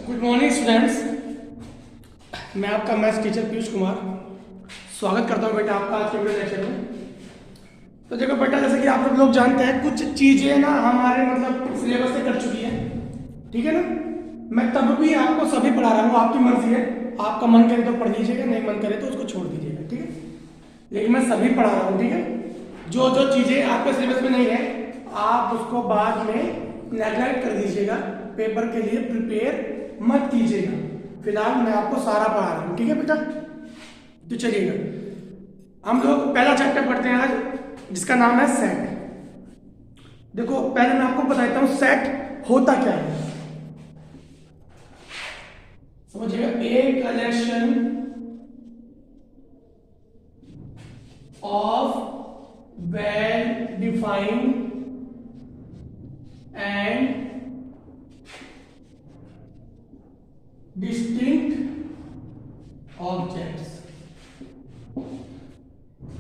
Good morning students. मैं आपका maths teacher Piyush Kumar स्वागत करता हूं बेटा आपका आज के वीडियो लेक्चर में। तो देखो बेटा, जैसे कि आप लोग जानते हैं कुछ चीज़ें ना हमारे मतलब सिलेबस से कट चुकी है, ठीक है ना। मैं तब भी आपको सभी पढ़ा रहा हूँ, आपकी मर्जी है, आपका मन करे तो पढ़ लीजिएगा, नहीं मन करे तो उसको छोड़ दीजिएगा, ठीक है। लेकिन मैं सभी पढ़ा रहा हूँ, ठीक है। जो जो चीज़ें आपके सिलेबस में नहीं है आप उसको बाद में नेगलेक्ट कर दीजिएगा, पेपर के लिए प्रिपेयर मत कीजिएगा। फिलहाल मैं आपको सारा पढ़ा रहा हूँ, ठीक है बेटा। तो चलिएगा हम लोग पहला चैप्टर पढ़ते हैं आज, जिसका नाम है सेट। देखो पहले मैं आपको बताता हूँ सेट होता क्या है, समझिएगा। A collection of well defined and distinct objects।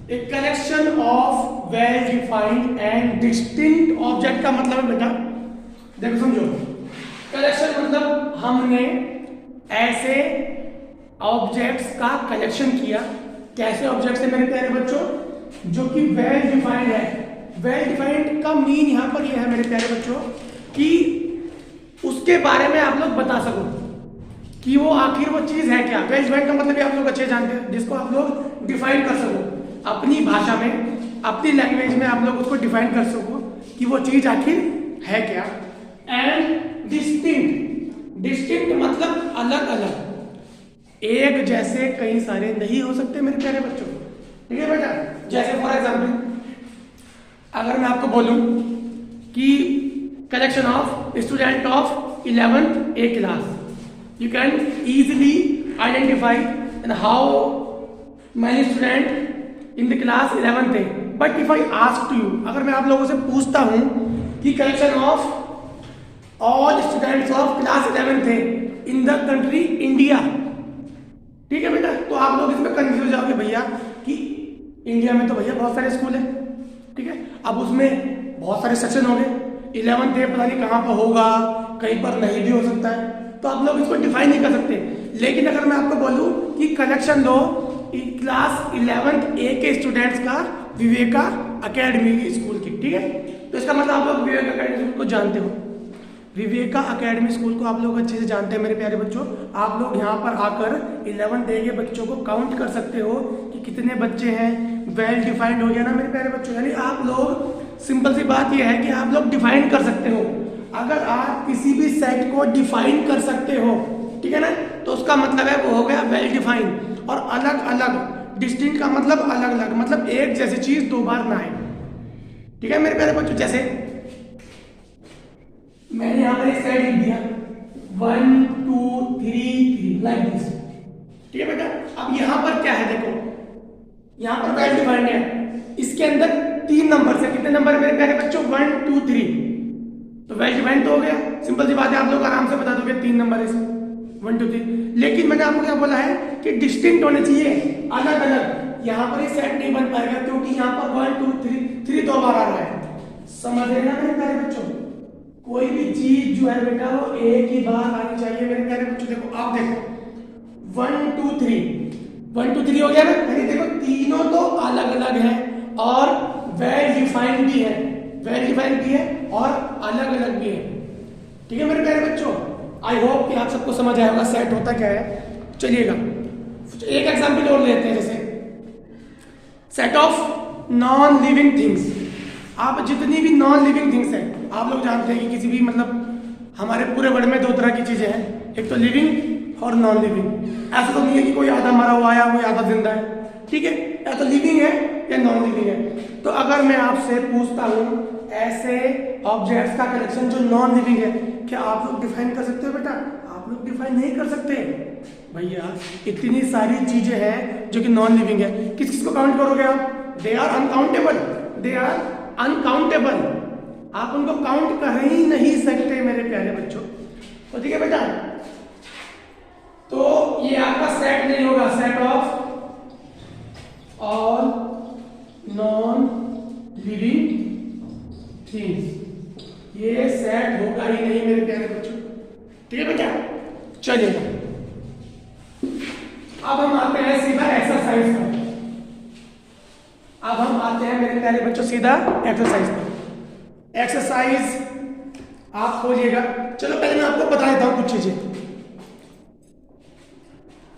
A collection of well defined and distinct object का मतलब है बेटा, देखो समझो, कलेक्शन मतलब हमने ऐसे ऑब्जेक्ट्स का कलेक्शन किया। कैसे ऑब्जेक्ट्स है मेरे प्यारे बच्चों? जो कि वेल डिफाइंड है। वेल डिफाइंड का मीन यहां पर यह है मेरे प्यारे बच्चों कि उसके बारे में आप लोग बता सको कि वो आखिर वो चीज है क्या। वेल डिफाइंड का मतलब आप लोग अच्छे जानते हैं, जिसको आप लोग डिफाइन कर सको अपनी भाषा में, अपनी लैंग्वेज में आप लोग उसको डिफाइन कर सको कि वो चीज आखिर है क्या। एंड डिस्टिंक्ट, डिस्टिंक्ट मतलब अलग अलग, एक जैसे कई सारे नहीं हो सकते मेरे प्यारे बच्चों, ठीक है बेटा। जैसे फॉर एग्जाम्पल अगर मैं आपको बोलूं कि collection of student of 11th A class, you can easily identify and how many student in the class 11th है। but if I ask to you, अगर मैं आप लोगों से पूछता हूँ कि collection of all students of class 11th है in the country India, ठीक है बेटा, तो आप लोग इसमें कंफ्यूज हो जाओगे भैया कि इंडिया में तो भैया बहुत सारे स्कूल हैं, ठीक है। अब उसमें बहुत सारे सेक्शन हो गए, 11th है पता नहीं कहाँ पर होगा, कहीं पर नहीं भी हो सकता है, तो आप लोग इसको डिफाइन नहीं कर सकते। लेकिन अगर मैं आपको बोलूं कि कलेक्शन दो क्लास 11th A के स्टूडेंट्स का विवेका एकेडमी स्कूल की, ठीक है, तो इसका मतलब आप लोग विवेका एकेडमी स्कूल को जानते हो। विवेका एकेडमी स्कूल को आप लोग अच्छे से जानते हैं मेरे प्यारे बच्चों। आप लोग यहाँ पर आकर 11th A के बच्चों को काउंट कर सकते हो कि कितने बच्चे हैं। वेल डिफाइंड हो गया ना मेरे प्यारे बच्चों, यानी आप लोग, सिंपल सी बात यह है कि आप लोग डिफाइन कर सकते हो। अगर आप किसी भी सेट को डिफाइन कर सकते हो, ठीक है ना, तो उसका मतलब है वो हो गया वेल डिफाइंड। और अलग अलग, डिस्टिंक्ट का मतलब अलग अलग, मतलब एक जैसी चीज दो बार ना आए, ठीक है मेरे प्यारे बच्चों। जैसे मैंने यहां पर एक सेट लिख दिया 1 2 3 3 लाइक दिस, ठीक है बेटा। अब यहां पर क्या है, देखो यहां पर वेल डिफाइंड है, इसके अंदर 3 नंबर है। कितने नंबर है मेरे प्यारे बच्चों? 1 2 3, तो वेल डिफाइंड तो हो गया। सिंपल सी बात है, आप लोग आराम से बता दोगे 3 नंबर है इसमें, 1 2 3। लेकिन मैंने आपको क्या बोला है कि डिस्टिंक्ट होने चाहिए, अलग अलग। यहाँ पर ये सेट नहीं बन पाएगा क्योंकि यहाँ पर 1 2 3 दो बार आ रहा है। समझ रहे ना मेरे प्यारे बच्चों? कोई भी चीज जो है बेटा वो एक ही बार आनी चाहिए मेरे प्यारे बच्चों। देखो आप देखो 1 2 3 हो गया ना, यानी देखो तीनों तो अलग अलग है और वेल डिफाइंड भी है, वेल डिफाइंड भी है और अलग अलग भी है, ठीक है मेरे प्यारे बच्चों। आई होप कि आप सबको समझ आया होगा सेट होता क्या है। चलिएगा एक एग्जांपल और लेते हैं, जैसे set of non living things. आप जितनी भी नॉन लिविंग थिंग्स हैं, आप लोग जानते हैं कि किसी भी मतलब हमारे पूरे वर्ल्ड में 2 तरह की चीजें हैं, एक तो लिविंग और नॉन लिविंग। ऐसा तो नहीं है कि कोई आधा मरा हुआ है कोई आधा जिंदा है, ठीक है, या तो लिविंग है या नॉन लिविंग है। तो अगर मैं आपसे पूछता हूं ऐसे ऑब्जेक्ट्स का कलेक्शन जो नॉन लिविंग है, क्या आप लोग डिफाइन कर सकते हो बेटा? आप लोग डिफाइन नहीं कर सकते भैया। इतनी सारी चीजें हैं जो कि नॉन लिविंग है, किस किस को काउंट करोगे आप? They are uncountable, they are uncountable, आप उनको काउंट कर ही नहीं सकते मेरे प्यारे बच्चों। तो ठीक है बेटा, तो ये आपका सेट नहीं होगा, set of all non living things, ये सेट होगा ही नहीं मेरे प्यारे बच्चों, ठीक है बेटा। चलिए अब हम आते हैं सीधा एक्सरसाइज पर। अब हम आते हैं मेरे प्यारे बच्चों सीधा एक्सरसाइज पर। एक्सरसाइज आप खोलिएगा। चलो पहले मैं आपको बता देता हूं कुछ चीजें।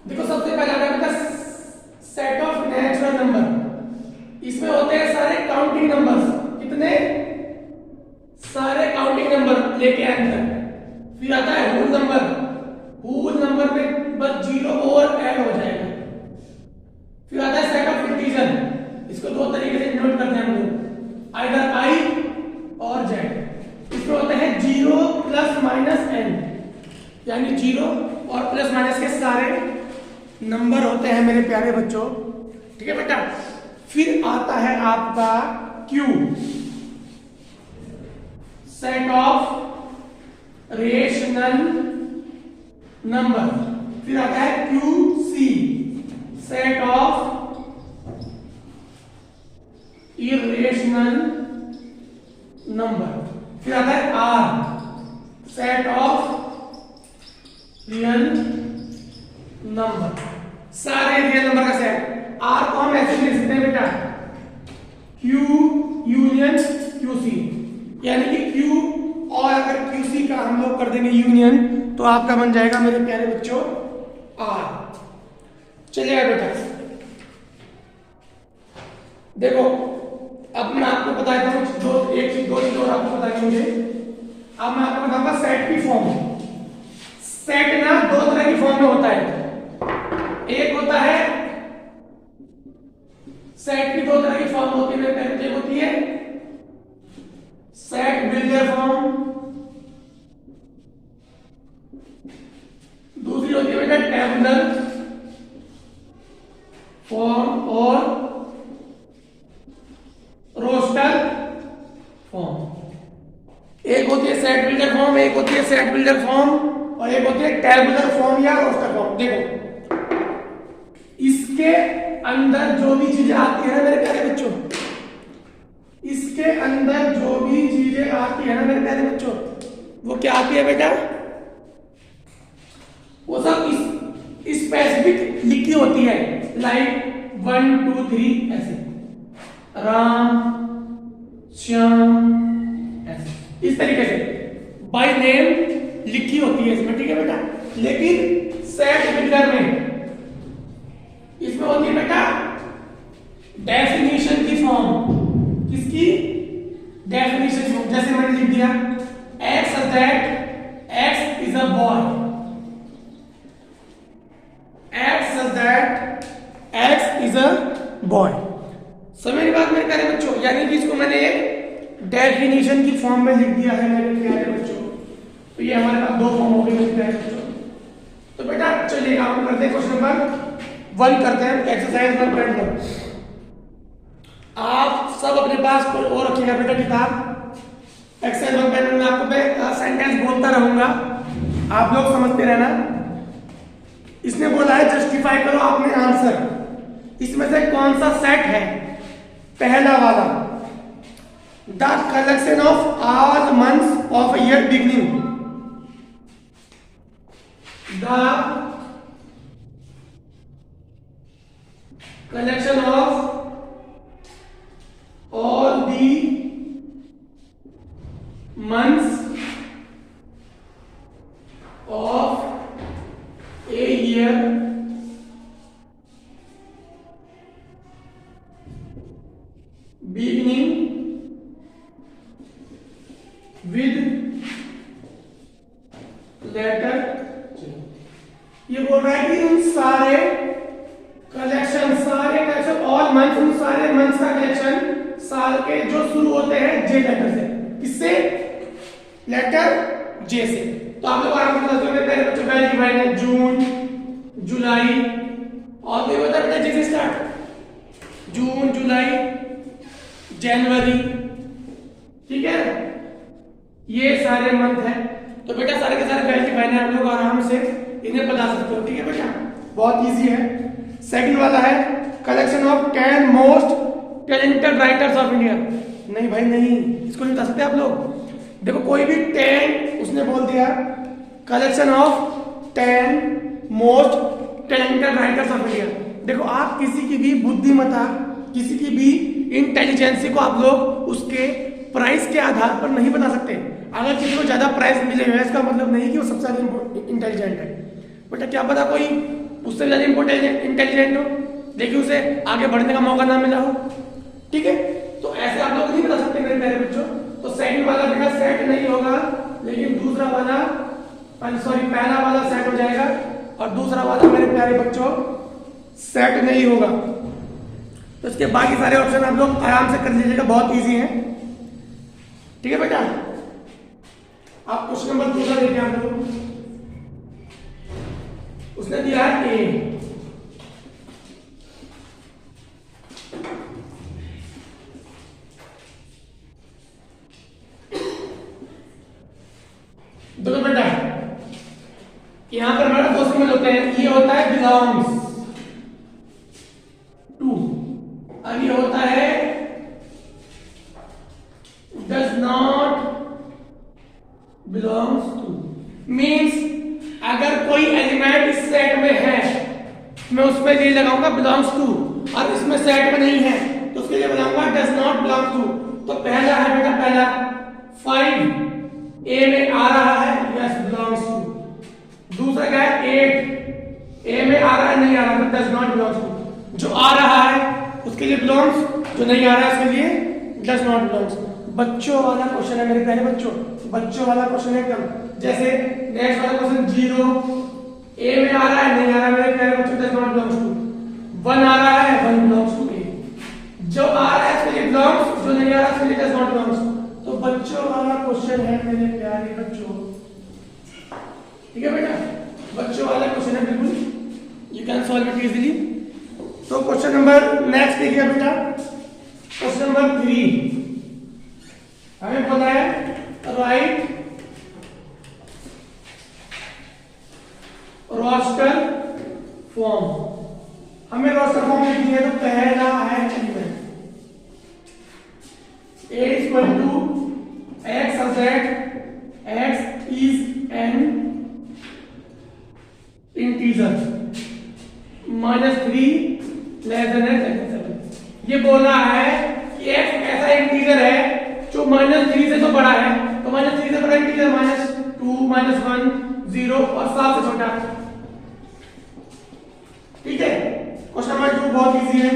देखो सबसे पहले आता है सेट ऑफ नेचुरल नंबर। इसमें होते हैं सारे काउंटिंग नंबर्स। कितने? सारे काउंटिंग नंबर लेके आएंगे। फिर आता है होल नंबर। होल नंबर में बस 0 और ऐड हो जाएगा। फिर आता है सेट ऑफ इंटीजर। इसको दो तरीके से नोट करते हैं हम लोग, आइदर आई और जेड। इसमें होते हैं 0 प्लस माइनस एन, यानी 0 और प्लस माइनस के सारे नंबर होते हैं मेरे प्यारे बच्चों। ठीक है बेटा। फिर आता है आपका Q, set of rational number. फिर आता है Q c, set of irrational number. फिर आता है R, set of real number. सारे रियल नंबर का सेट। आर को हम ऐसे लिख सकते हैं बेटा, क्यू यूनियन क्यू सी, यानी कि क्यू और अगर क्यू सी का हम लोग कर देंगे यूनियन तो आपका बन जाएगा मेरे प्यारे बच्चों आर। चलिएगा बेटा, देखो अब मैं आपको बता देता हूँ एक चीज, दो चीज और आपको बतानी मुझे। अब मैं आपको बताऊंगा सेट की फॉर्म। सेट ना दो तरह की फॉर्म में होता है। एक होता है सेट की दो तरह की फॉर्म होती है। पहले एक होती है सेट बिल्डर फॉर्म, दूसरी होती है बेटा टेबुलर फॉर्म और रोस्टर फॉर्म। एक होती है सेट बिल्डर फॉर्म, एक होती है सेट बिल्डर फॉर्म और एक होती है टेबुलर फॉर्म या रोस्टर फॉर्म। देखो इसके अंदर जो भी चीजें आती है ना मेरे प्यारे बच्चों, इसके अंदर जो भी चीजें आती है ना मेरे प्यारे बच्चों, वो क्या आती है बेटा? वो सब स्पेसिफिक लिखी होती है, लाइक 1 2 3 ऐसे, राम श्याम ऐसे, इस तरीके से बाय नेम लिखी होती है इसमें। ठीक है बेटा। लेकिन सेट बिल्डर में इसमें होती है बेटा डेफिनेशन की फॉर्म। किसकी? Definition form. जैसे मैंने लिख दिया x that x is a boy, x that x is a boy. समझ मेरी बात मेरे प्यारे बच्चों? यानी कि इसको मैंने एक डेफिनेशन की फॉर्म में लिख दिया है मेरे प्यारे बच्चों। तो ये हमारे पास दो फॉर्म हो गए मेरे प्यारे बच्चों। तो बेटा चलिएगा हम करते हैं क्वेश्चन नंबर 1 करते हैं, एक्सरसाइज 1.1। आप सब अपने पास कोई और रखिएगा बेटा किताब। एक्सरसाइज 1.1 में आपको मैं सेंटेंस बोलता रहूंगा, आप लोग समझते रहना। इसने बोला है जस्टिफाई करो आपने आंसर। इसमें से कौन सा सेट है? पहला वाला, the collection of all months of year beginning, the collection of all the months of a year beginning with letter J। ये बोल रहा है कि उन सारे कलेक्शन, ऑल मंथ्स, उन सारे मंथ्स का कलेक्शन साल के जो शुरू होते हैं जे लेटर से। किससे? लेटर जे से। तो आप लोग आराम से समझ सकते हैं बच्चों, पहली महीने है जून, जुलाई, और कोई बता बेटा जे से स्टार्ट, जून, जुलाई, जनवरी। ठीक है, ये सारे मंथ है। तो बेटा सारे के सारे पहली महीने आप लोग आराम से इन्हें बता सकते हो। ठीक है बेटा, बहुत इजी है। सेकंड वाला है collection of 10 most talented writers of India. नहीं भाई नहीं, इसको नहीं बता सकते आप लोग। देखो कोई भी 10 उसने बोल दिया, collection of 10 most talented writers of India. देखो आप किसी की भी बुद्धिमत्ता, किसी की भी इंटेलिजेंसी को आप लोग उसके प्राइस के आधार पर नहीं बता सकते। अगर किसी को ज्यादा प्राइस मिले हुए इसका मतलब नहीं कि वो सबसे ज्यादा इंटेलिजेंट है। बेटा क्या पता कोई उससे ज्यादा इंटेलिजेंट हो लेकिन उसे आगे बढ़ने का मौका ना मिला हो। ठीक है, तो ऐसे आप लोग नहीं बता सकते मेरे प्यारे बच्चों। तो सेकंड वाला बेटा सेट नहीं होगा, लेकिन दूसरा वाला पहला वाला सेट हो जाएगा और दूसरा वाला मेरे प्यारे बच्चों सेट नहीं होगा। तो इसके बाकी सारे ऑप्शन आप लोग आराम से कर लीजिएगा, बहुत इजी है। ठीक है बेटा, आप क्वेश्चन नंबर दूसरा देखिए। आप लोग उसने दिया है ए, देखो बेटा यहां पर हमारे दो सिंबल होते हैं। ये होता है बिलोंग्स टू और ये होता है does not belongs to. Means अगर कोई एलिमेंट इस सेट में है मैं उस पर ये लगाऊंगा बिलोंग्स टू, और इसमें सेट में नहीं है तो उसके लिए बनाऊंगा डज नॉट बिलोंग्स टू। तो पहला है बेटा, पहला 5 ए में आ रहा है, यस बिलोंग्स टू। दूसरा क्या है 8 ए में आ रहा है, नहीं आ रहा, तो डज नॉट बिलोंग्स टू। जो आ रहा है उसके लिए बिलोंग्स, जो नहीं आ रहा है उसके लिए डज नॉट बिलोंग्स। बच्चों वाला क्वेश्चन है मेरे प्यारे बच्चों, बच्चों वाला क्वेश्चन है एकदम। जैसे नेक्स्ट वाला क्वेश्चन 0 ए में आ रहा है, नहीं आ रहा मेरे प्यारे बच्चों, डज नॉट बिलोंग्स टू। 1 आ रहा है, 1 बिलोंग्स टू ए। जो आ रहा है उसके लिए बिलोंग्स, जो नहीं आ रहा उसके लिए डज नॉट बिलोंग्स। तो बच्चों वाला क्वेश्चन है मेरे प्यारे बच्चों। ठीक है बेटा, बच्चों वाला क्वेश्चन है, बिल्कुल you can solve it easily. तो क्वेश्चन नंबर नेक्स्ट देखिए बेटा, क्वेश्चन नंबर 3 हमें पता है राइट रोस्टर फॉर्म। हमें रोस्टर फॉर्म लिखनी है, तो पहला है element A equal to x subset x is an integer -3 less than x 7। ये बोला है कि x ऐसा इंटीजर है जो -3 से तो बड़ा है, तो -3 से बड़ा इंटीजर -2 -1 0 और 7 से छोटा। ठीक है, क्वेश्चन नंबर 2 बहुत इजी है।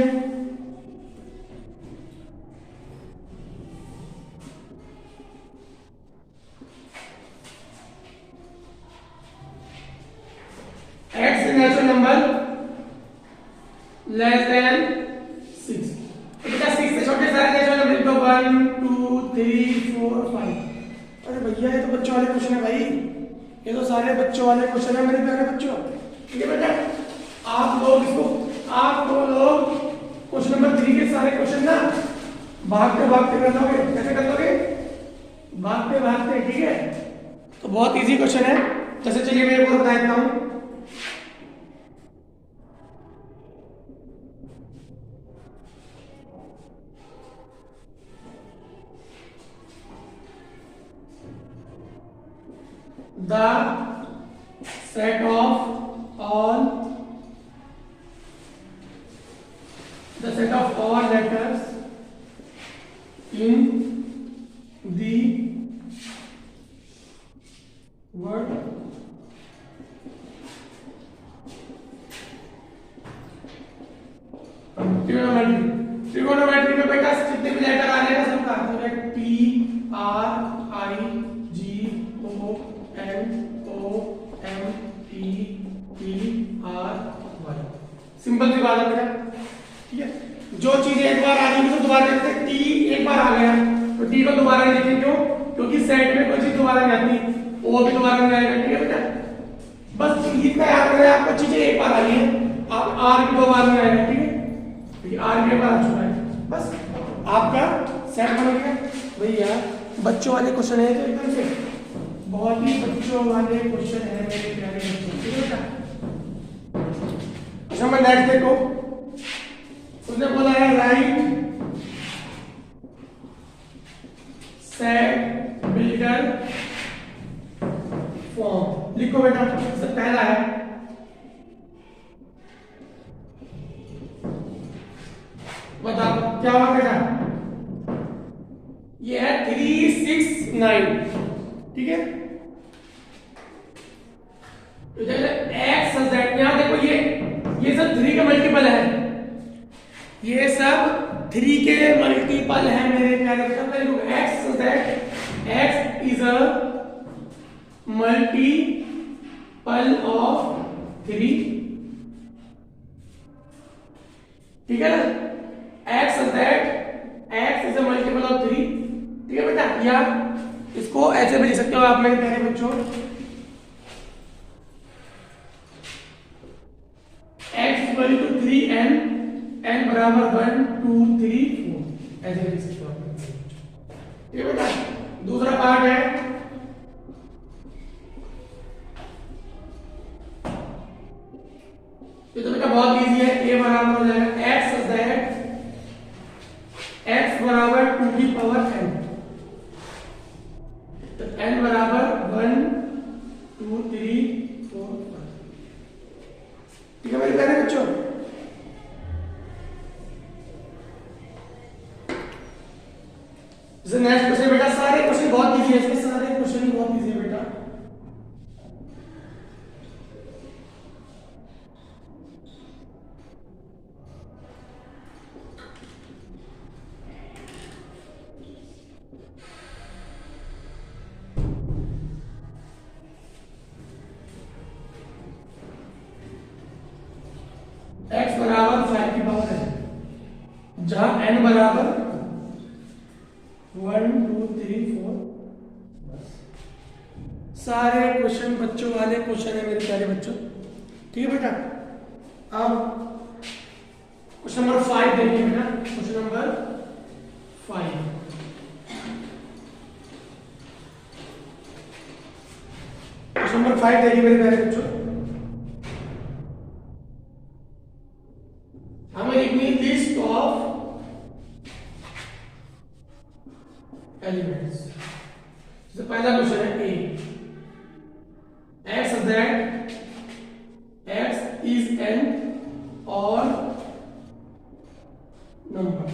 x is natural number less than 6। तो बेटा 6 से छोटे सारे नेचुरल नंबर तो 1 2 3 4 5। अरे भैया ये तो बच्चों वाले क्वेश्चन है भाई, ये तो सारे बच्चों वाले क्वेश्चन है मेरे प्यारे बच्चों। ठीक है बेटा, आप लोग क्वेश्चन नंबर 3 के सारे क्वेश्चन ना भागते भागते कर लोगे। कैसे कर लोगे? भागते भागते। ठीक है, तो बहुत इजी क्वेश्चन है। जैसे चलिए मैं एक और बता देता हूं। The set of all letters in the word trigonometry में बेटा कितने भी लेटर आ रहे हैं सबका, तो T R I G O N O M T P R Y। Simple सी बात है बेटा। ठीक है, जो चीजें एक बार आ रही है तो दोबारा देखते हैं। टी एक बार आ गया तो टी को दोबारा नहीं लिखेंगे, क्यों? क्योंकि सेट में कोई चीज दोबारा नहीं आती, वो भी दोबारा नहीं आएगा। ठीक है बेटा, बस इतना याद रखना है, आपको चीजें एक बार आ रही है, आप आर भी दोबारा नहीं आएगा। ठीक है, क्योंकि आर भी एक बार आ चुका है, बस आपका सेट बन गया। भैया बच्चों वाले क्वेश्चन है तो एकदम से बहुत ही बच्चों वाले क्वेश्चन है मेरे प्यारे बच्चों। ठीक है बेटा, अच्छा मैं नेक्स्ट देखो, उसने बोला है राइट सेट बिल्डर फॉर्म। लिखो बेटा। सबसे पहला है बताओ क्या हुआ बेटा, ये है 369, ठीक है। एक्स जेड, यहां देखो ये सब 3 के मल्टीपल है, ये सब 3 के मल्टीपल है मेरे प्यारे बच्चों। X Z, X is a multiple of 3, ठीक है ना। X Z, X is a multiple of 3, ठीक है बेटा। या इसको ऐसे भी लिख सकते हो आप मेरे प्यारे बच्चों, x equal to 3n, n बराबर 1 2 3 4, ऐसे लिख सकते हो आप, ठीक है बेटा। दूसरा पार्ट है ये तो बेटा बहुत इजी है, a बराबर हो जाएगा x जेड, x बराबर 2 की पावर n, तो n बराबर 1 2 3 4 5, ठीक है मेरे प्यारे बच्चों। नेक्स्ट क्वेश्चन बेटा, सारे क्वेश्चन बहुत इजी है, इसके सारे क्वेश्चन बहुत इजी है बेटा। x बराबर 5 की पावर है, जहां n बराबर 1 2 3 4, सारे क्वेश्चन बच्चों वाले क्वेश्चन है मेरे प्यारे बच्चों, ठीक है बेटा। अब क्वेश्चन नंबर 5 देखिए बेटा, क्वेश्चन नंबर 5, क्वेश्चन नंबर 5 देखिए मेरे प्यारे बच्चों। हमें लिखनी लिस्ट ऑफ एलिमेंट्स। तो पहला क्वेश्चन है A, X Z, X is N और नंबर,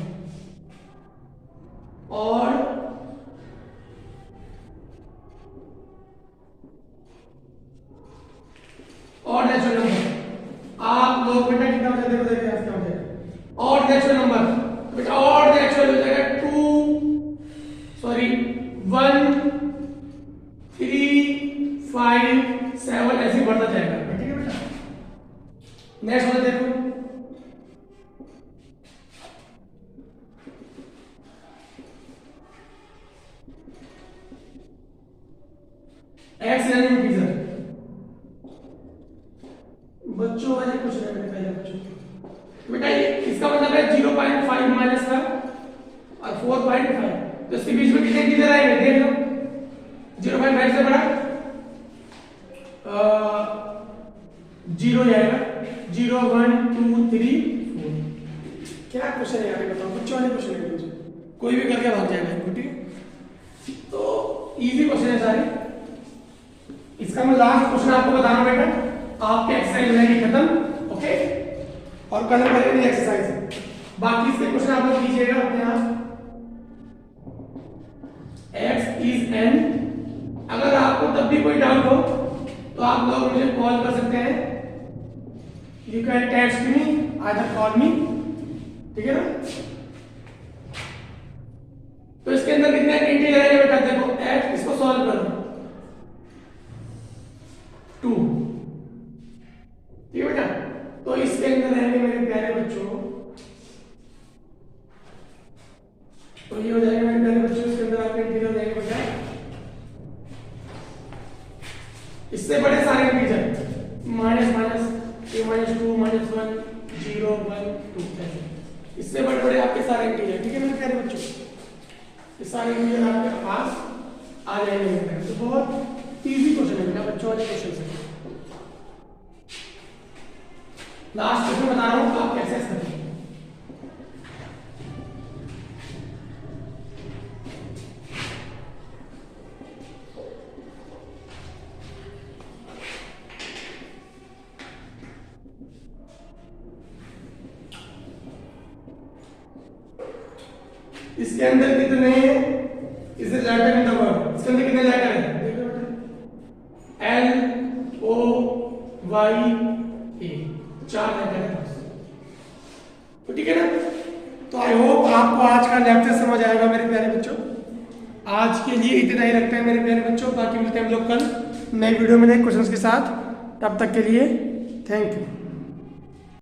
और नेचुरल नंबर। आप लोग बेटा कितना बचा देखो, देखिए आज क्या हो जाएगा, और नेचुरल नंबर बेटा, और नेचुरल हो जाएगा 1 3 5 7 ऐसे ही बढ़ता जाएगा, ठीक है बेटा। नेक्स्ट वाला देखो, एक्स यानी इंटीजर, बच्चों वाले क्वेश्चन है मेरे पहले बच्चों बेटा। ये इसका मतलब है 0.5 माइनस का और 4.5, तो इसके बीच में कितने इंटीजर आएंगे देख लो। 0.5 से बड़ा 0 जाएगा, 0 1 2 3 4। क्या क्वेश्चन है यार बताओ, बच्चों वाले क्वेश्चन है, मुझे कोई भी करके भाग जाएगा इनको, ठीक है। तो इजी क्वेश्चन है सारे। इसका मैं लास्ट क्वेश्चन आपको बताना बेटा, आपके एक्सरसाइज हो जाएगी खत्म, ओके। और कल हम करेंगे एक्सरसाइज, बाकी इसके क्वेश्चन आप लोग कीजिएगा अपने आप। x इज n, अगर आपको तब भी कोई डाउट हो तो आप लोग मुझे कॉल कर सकते हैं, you can text me either call मी, ठीक है ना। तो इसके अंदर कितने इंटीजर है बेटा, देखो x, इसको सॉल्व करो 2, ठीक है बेटा। तो इसके अंदर रहेंगे मेरे प्यारे बच्चों, तो ये हो जाएगा मेरे प्यारे बच्चों, इसके अंदर आपके इंटीजर हो जाएंगे बेटा, इससे बड़े सारे इंटीजर माइनस माइनस ए माइनस 2 माइनस 1 0 1 2 ऐसे, इससे बड़े बड़े आपके सारे इंटीजर, ठीक है मेरे प्यारे बच्चों। ये सारे इंटीजर आपके पास आ जाएंगे। तो बहुत इजी क्वेश्चन है बेटा, बच्चों वाले क्वेश्चन है। लास्ट क्वेश्चन बता रहा हूं आप कैसे करेंगे। इसके अंदर कितने is letter in the word, इसके अंदर कितने लेटर हैं देखो बेटा, L O Y A, 4 letter है। तो ठीक है ना। तो आई होप आपको आज का लेक्चर समझ आएगा मेरे प्यारे बच्चों। आज के लिए इतना ही रखते हैं मेरे प्यारे बच्चों, बाकी मिलते हैं हम लोग कल नई वीडियो में नए क्वेश्चंस के साथ। तब तक के लिए थैंक यू।